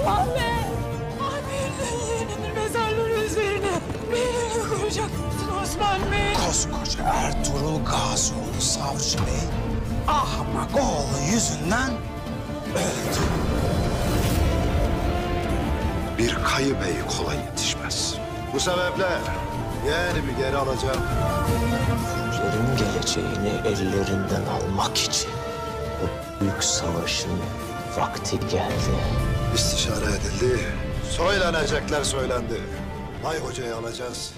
Osman Bey! Amir'in yeğeninin mezarları üzerine beni koyacak mısın Osman Bey? Koskoca Ertuğrul Gazioğlu Savcı Bey ahmak oğlu yüzünden öldü. Bir kayı bey kolay yetişmez. Bu sebeple yeğenimi geri alacağım. Türklerin geleceğini ellerinden almak için bu büyük savaşın vakti geldi. İstişare edildi. Söylenecekler söylendi. Bay Hoca'yı alacağız.